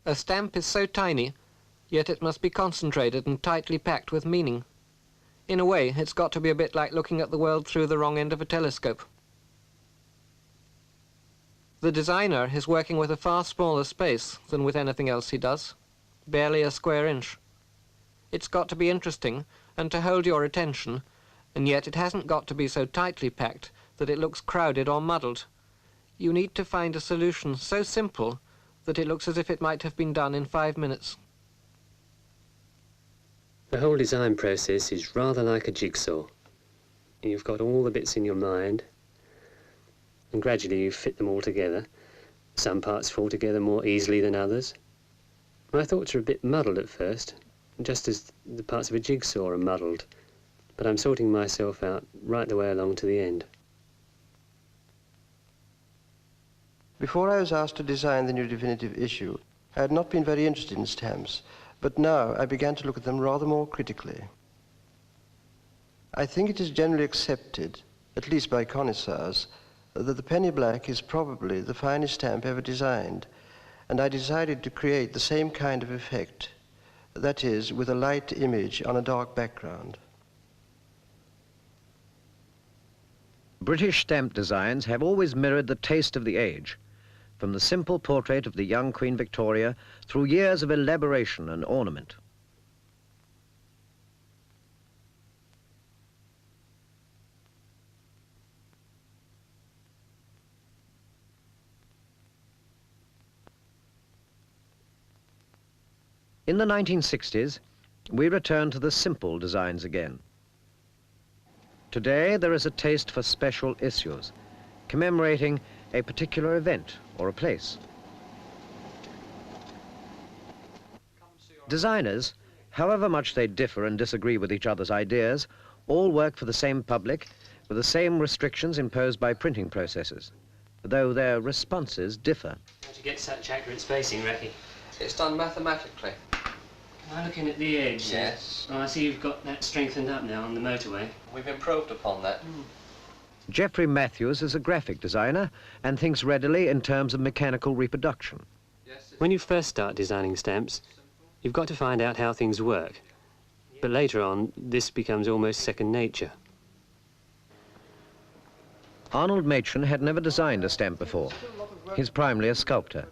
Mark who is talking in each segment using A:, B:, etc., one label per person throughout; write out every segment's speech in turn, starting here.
A: A stamp is so tiny, yet it must be concentrated and tightly packed with meaning. In a way, it's got to be a bit like looking at the world through the wrong end of a telescope. The designer is working with a far smaller space than with anything else he does, barely a square inch. It's got to be interesting and to hold your attention, and yet it hasn't got to be so tightly packed that it looks crowded or muddled. You need to find a solution so simple that it looks as if it might have been done in 5 minutes.
B: The whole design process is rather like a jigsaw. You've got all the bits in your mind, and gradually you fit them all together. Some parts fall together more easily than others. My thoughts are a bit muddled at first, just as the parts of a jigsaw are muddled, but I'm sorting myself out right the way along to the end.
C: Before I was asked to design the new definitive issue, I had not been very interested in stamps, but now I began to look at them rather more critically. I think it is generally accepted, at least by connoisseurs, that the penny black is probably the finest stamp ever designed, and I decided to create the same kind of effect, that is, with a light image on a dark background.
D: British stamp designs have always mirrored the taste of the age, from the simple portrait of the young Queen Victoria through years of elaboration and ornament. In the 1960s, we returned to the simple designs again. Today, there is a taste for special issues, commemorating a particular event or a place. Designers, however much they differ and disagree with each other's ideas, all work for the same public with the same restrictions imposed by printing processes, though their responses differ.
B: How do you get such accurate spacing, Racky?
A: It's done mathematically.
B: Am I looking at the edge?
A: Yes.
B: Oh, I see you've got that strengthened up now on the motorway.
A: We've improved upon that.
D: Geoffrey Matthews is a graphic designer and thinks readily in terms of mechanical reproduction.
B: When you first start designing stamps, you've got to find out how things work. But later on, this becomes almost second nature.
D: Arnold Machin had never designed a stamp before. He's primarily a sculptor.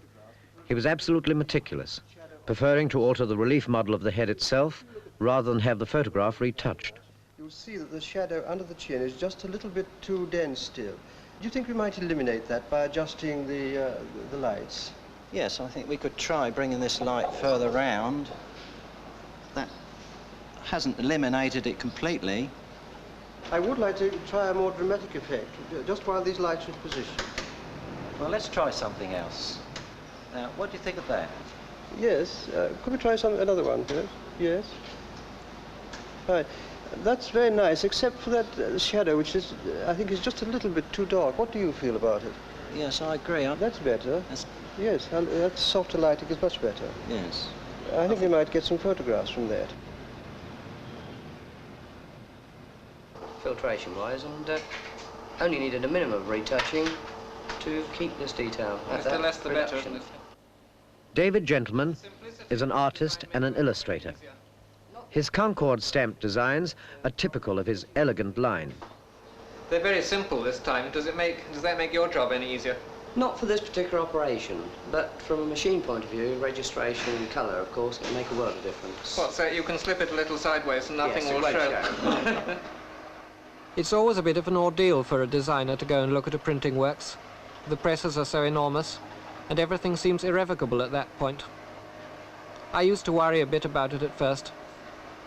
D: He was absolutely meticulous, preferring to alter the relief model of the head itself rather than have the photograph retouched.
C: You'll see that the shadow under the chin is just a little bit too dense still. Do you think we might eliminate that by adjusting the lights?
E: Yes, I think we could try bringing this light further round. That hasn't eliminated it completely.
C: I would like to try a more dramatic effect, just while these lights are in position.
E: Well, let's try something else. Now, what do you think of that?
C: Yes, could we try another one, please? Yes. Right. That's very nice, except for that shadow, which is, I think, is just a little bit too dark. What do you feel about it?
E: Yes, I agree.
C: That's better. Yes, that softer lighting is much better.
E: Yes.
C: I think we might get some photographs from that.
F: Filtration-wise, and only needed a minimum of retouching to keep this detail.
A: The less the better, isn't it?
D: David Gentleman is an artist and an illustrator. His Concorde stamp designs are typical of his elegant line.
A: They're very simple this time. Does that make your job any easier?
F: Not for this particular operation, but from a machine point of view, registration and colour, of course, it'll make a world of difference.
A: What, so you can slip it a little sideways and nothing will show?
F: Show.
A: It's always a bit of an ordeal for a designer to go and look at a printing works. The presses are so enormous, and everything seems irrevocable at that point. I used to worry a bit about it at first,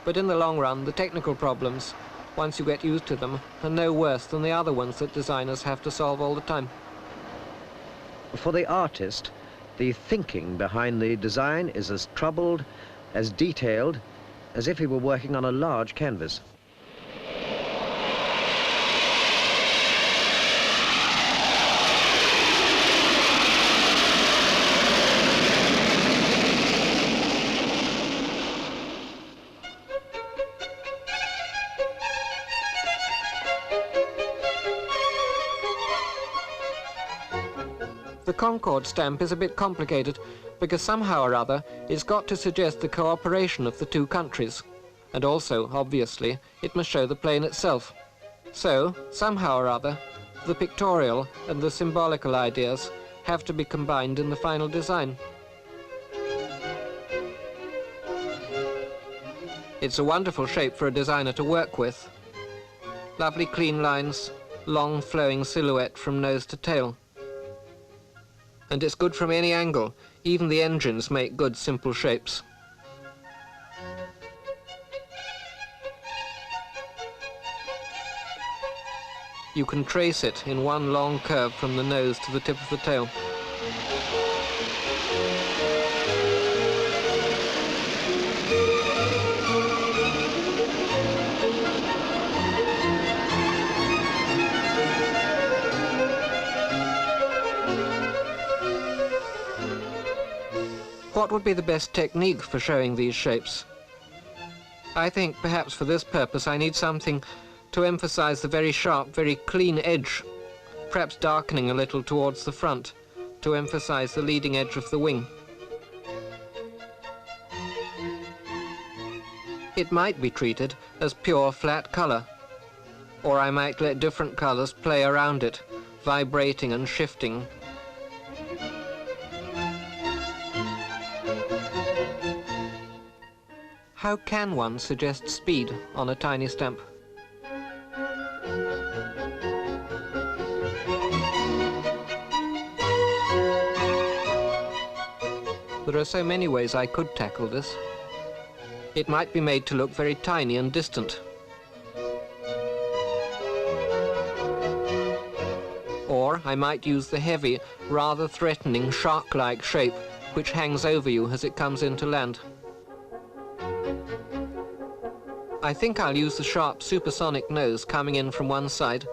A: but in the long run, the technical problems, once you get used to them, are no worse than the other ones that designers have to solve all the time.
D: For the artist, the thinking behind the design is as troubled, as detailed, as if he were working on a large canvas.
A: The Concorde stamp is a bit complicated because somehow or other it's got to suggest the cooperation of the two countries. And also, obviously, it must show the plane itself. So, somehow or other, the pictorial and the symbolical ideas have to be combined in the final design. It's a wonderful shape for a designer to work with. Lovely clean lines, long flowing silhouette from nose to tail. And it's good from any angle. Even the engines make good, simple shapes. You can trace it in one long curve from the nose to the tip of the tail. What would be the best technique for showing these shapes? I think perhaps for this purpose I need something to emphasize the very sharp, very clean edge, perhaps darkening a little towards the front to emphasize the leading edge of the wing. It might be treated as pure flat color, or I might let different colors play around it, vibrating and shifting. How can one suggest speed on a tiny stamp? There are so many ways I could tackle this. It might be made to look very tiny and distant. Or I might use the heavy, rather threatening, shark-like shape which hangs over you as it comes into land. I think I'll use the sharp supersonic nose coming in from one side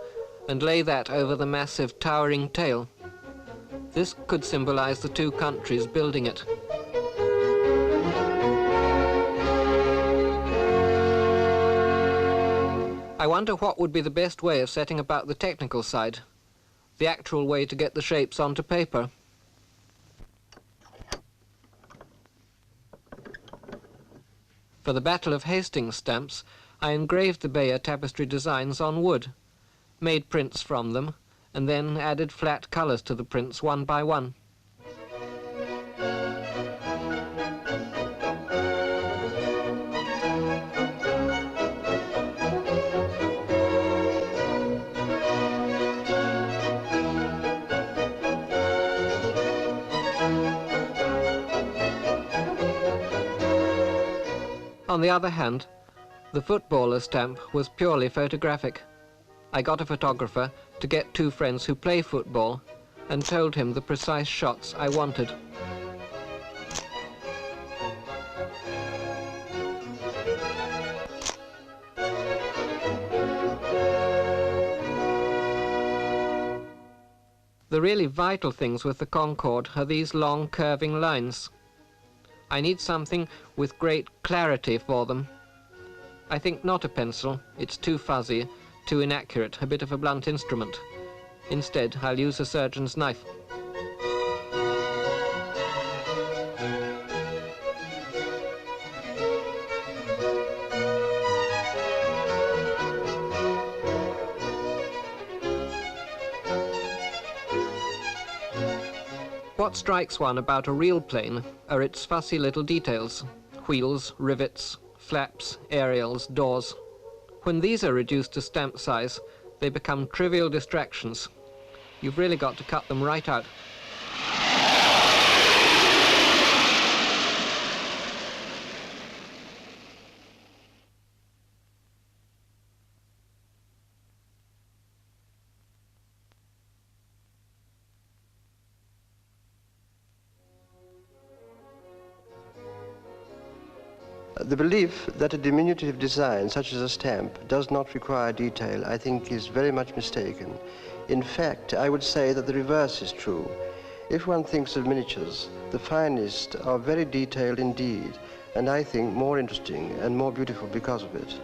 A: and lay that over the massive towering tail. This could symbolize the two countries building it. I wonder what would be the best way of setting about the technical side, the actual way to get the shapes onto paper. For the Battle of Hastings stamps, I engraved the Bayer tapestry designs on wood, made prints from them, and then added flat colours to the prints one by one. On the other hand, the footballer stamp was purely photographic. I got a photographer to get two friends who play football and told him the precise shots I wanted. The really vital things with the Concorde are these long curving lines. I need something with great clarity for them. I think not a pencil, it's too fuzzy, too inaccurate, a bit of a blunt instrument. Instead, I'll use a surgeon's knife. What strikes one about a real plane are its fussy little details: wheels, rivets, flaps, aerials, doors. When these are reduced to stamp size, they become trivial distractions. You've really got to cut them right out.
C: The belief that a diminutive design, such as a stamp, does not require detail, I think is very much mistaken. In fact, I would say that the reverse is true. If one thinks of miniatures, the finest are very detailed indeed, and I think more interesting and more beautiful because of it.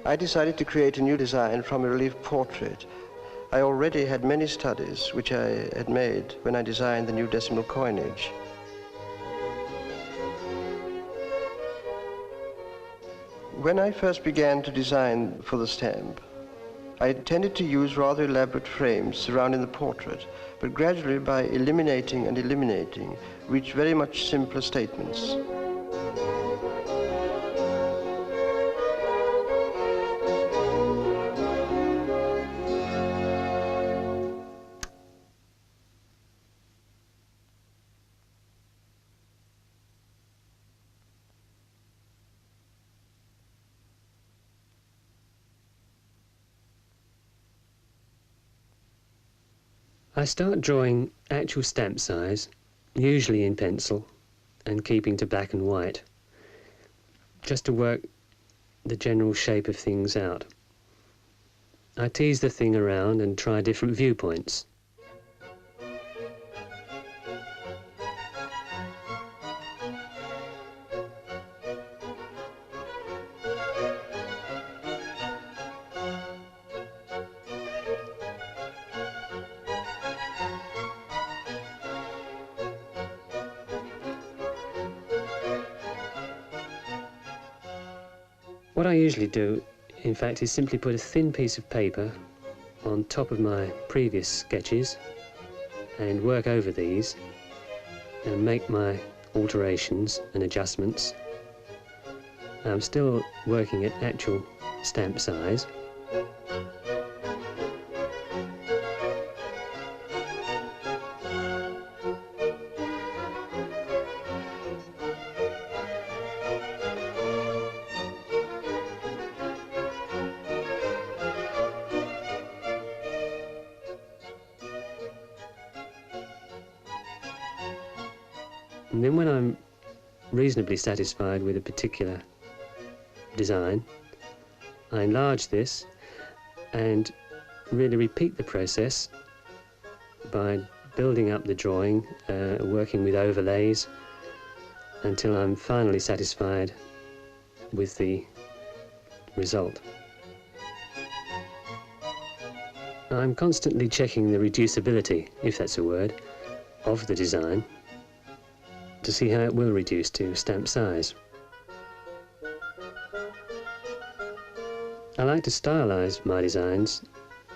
C: I decided to create a new design from a relief portrait. I already had many studies which I had made when I designed the new decimal coinage. When I first began to design for the stamp, I tended to use rather elaborate frames surrounding the portrait, but gradually, by eliminating and eliminating, reached very much simpler statements.
B: I start drawing actual stamp size, usually in pencil, and keeping to black and white, just to work the general shape of things out. I tease the thing around and try different viewpoints. What I usually do, in fact, is simply put a thin piece of paper on top of my previous sketches and work over these and make my alterations and adjustments. I'm still working at actual stamp size. And then when I'm reasonably satisfied with a particular design, I enlarge this and really repeat the process by building up the drawing, working with overlays until I'm finally satisfied with the result. I'm constantly checking the reducibility, if that's a word, of the design to see how it will reduce to stamp size. I like to stylize my designs,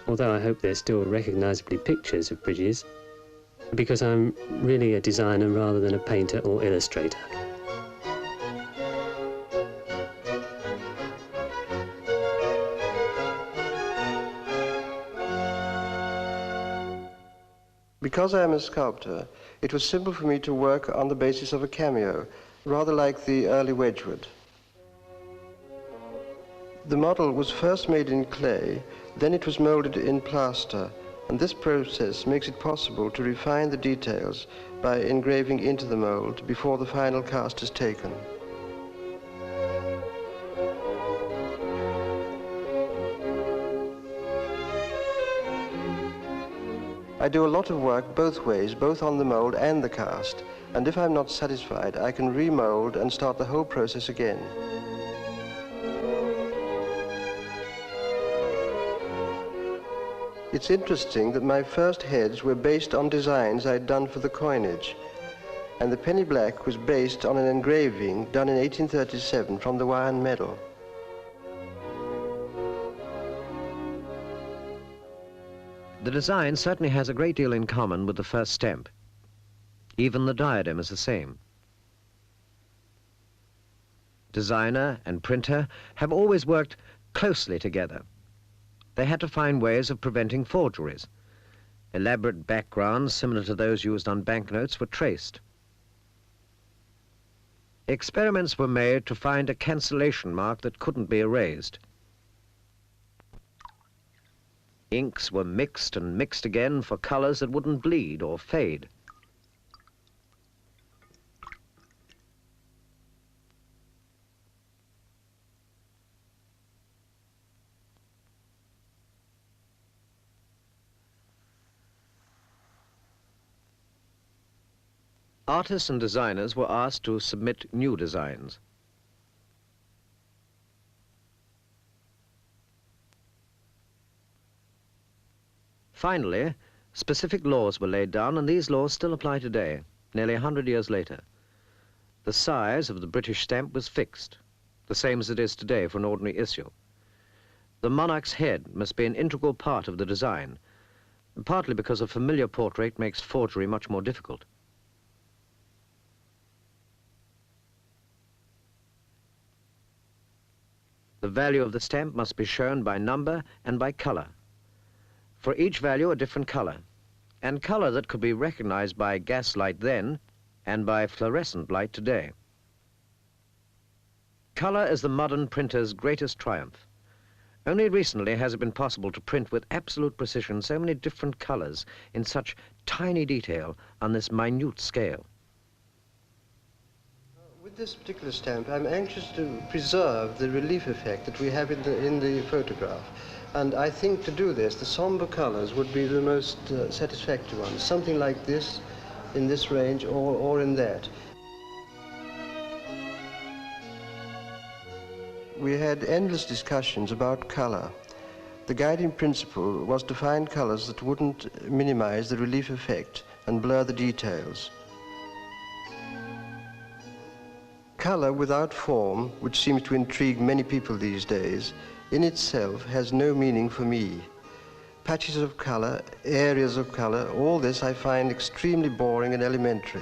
B: although I hope they're still recognizably pictures of bridges, because I'm really a designer rather than a painter or illustrator.
C: Because I am a sculptor, it was simple for me to work on the basis of a cameo, rather like the early Wedgwood. The model was first made in clay, then it was molded in plaster, and this process makes it possible to refine the details by engraving into the mold before the final cast is taken. I do a lot of work both ways, both on the mold and the cast, and if I'm not satisfied, I can remold and start the whole process again. It's interesting that my first heads were based on designs I'd done for the coinage, and the penny black was based on an engraving done in 1837 from the Wyan medal.
D: The design certainly has a great deal in common with the first stamp. Even the diadem is the same. Designer and printer have always worked closely together. They had to find ways of preventing forgeries. Elaborate backgrounds similar to those used on banknotes were traced. Experiments were made to find a cancellation mark that couldn't be erased. Inks were mixed and mixed again for colors that wouldn't bleed or fade. Artists and designers were asked to submit new designs. Finally, specific laws were laid down, and these laws still apply today, nearly 100 years later. The size of the British stamp was fixed, the same as it is today for an ordinary issue. The monarch's head must be an integral part of the design, partly because a familiar portrait makes forgery much more difficult. The value of the stamp must be shown by number and by color. For each value, a different color, and color that could be recognized by gaslight then and by fluorescent light today. Color is the modern printer's greatest triumph. Only recently has it been possible to print with absolute precision so many different colors in such tiny detail on this minute scale.
C: With this particular stamp, I'm anxious to preserve the relief effect that we have in the photograph. And I think to do this, the somber colors would be the most satisfactory ones. Something like this, in this range, or in that. We had endless discussions about color. The guiding principle was to find colors that wouldn't minimize the relief effect and blur the details. Color without form, which seems to intrigue many people these days, in itself has no meaning for me. Patches of color, areas of color, all this I find extremely boring and elementary.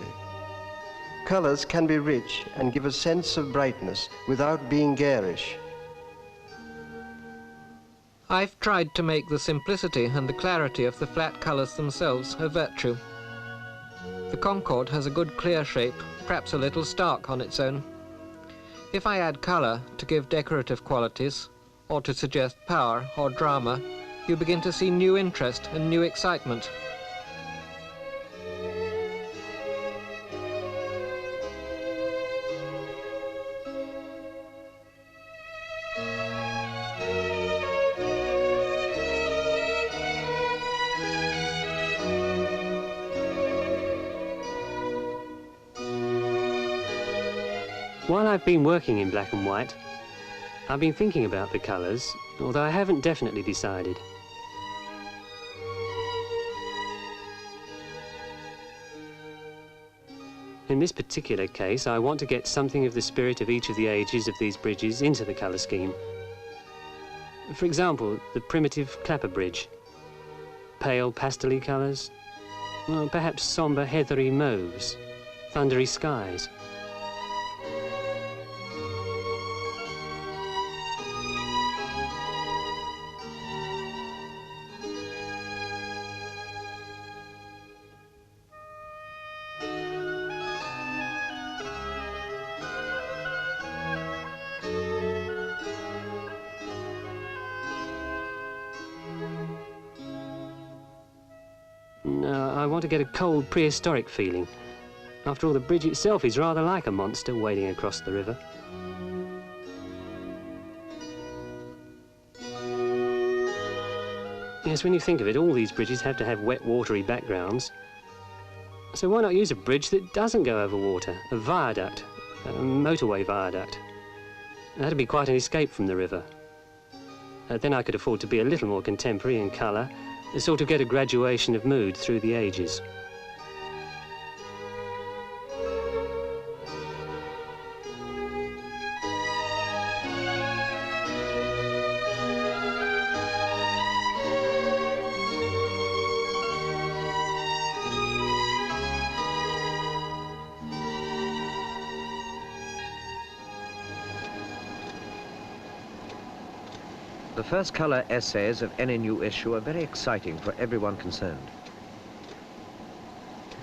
C: Colors can be rich and give a sense of brightness without being garish.
A: I've tried to make the simplicity and the clarity of the flat colors themselves a virtue. The Concorde has a good clear shape, perhaps a little stark on its own. If I add color to give decorative qualities, or to suggest power or drama, you begin to see new interest and new excitement.
B: While I've been working in black and white, I've been thinking about the colours, although I haven't definitely decided. In this particular case, I want to get something of the spirit of each of the ages of these bridges into the colour scheme. For example, the primitive clapper bridge. Pale pastel-y colours, well, perhaps sombre heathery mauves, thundery skies. I want to get a cold, prehistoric feeling. After all, the bridge itself is rather like a monster wading across the river. Yes, when you think of it, all these bridges have to have wet, watery backgrounds. So why not use a bridge that doesn't go over water, a viaduct, a motorway viaduct? That'd be quite an escape from the river. Then I could afford to be a little more contemporary in colour, and sort of get a graduation of mood through the ages.
D: The first colour essays of any new issue are very exciting for everyone concerned.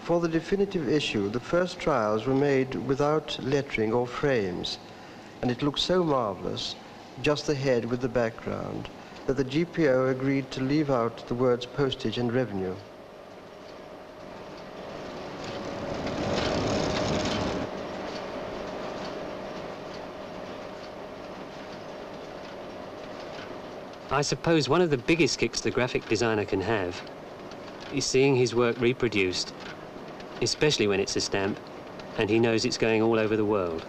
C: For the definitive issue, the first trials were made without lettering or frames, and it looked so marvellous, just the head with the background, that the GPO agreed to leave out the words postage and revenue.
B: I suppose one of the biggest kicks the graphic designer can have is seeing his work reproduced, especially when it's a stamp and he knows it's going all over the world.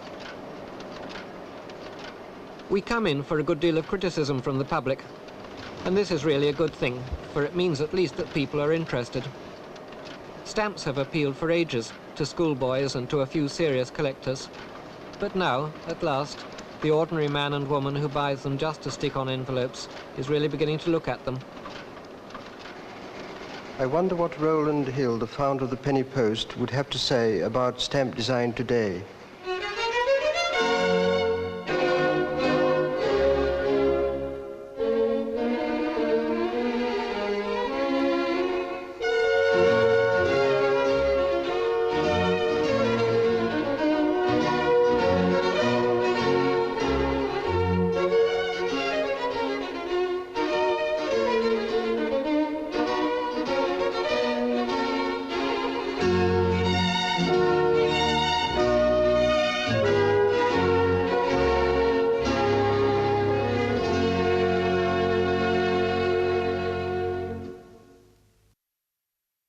A: We come in for a good deal of criticism from the public, and this is really a good thing, for it means at least that people are interested. Stamps have appealed for ages to schoolboys and to a few serious collectors, but now, at last, the ordinary man and woman who buys them just to stick on envelopes is really beginning to look at them.
C: I wonder what Rowland Hill, the founder of the Penny Post, would have to say about stamp design today.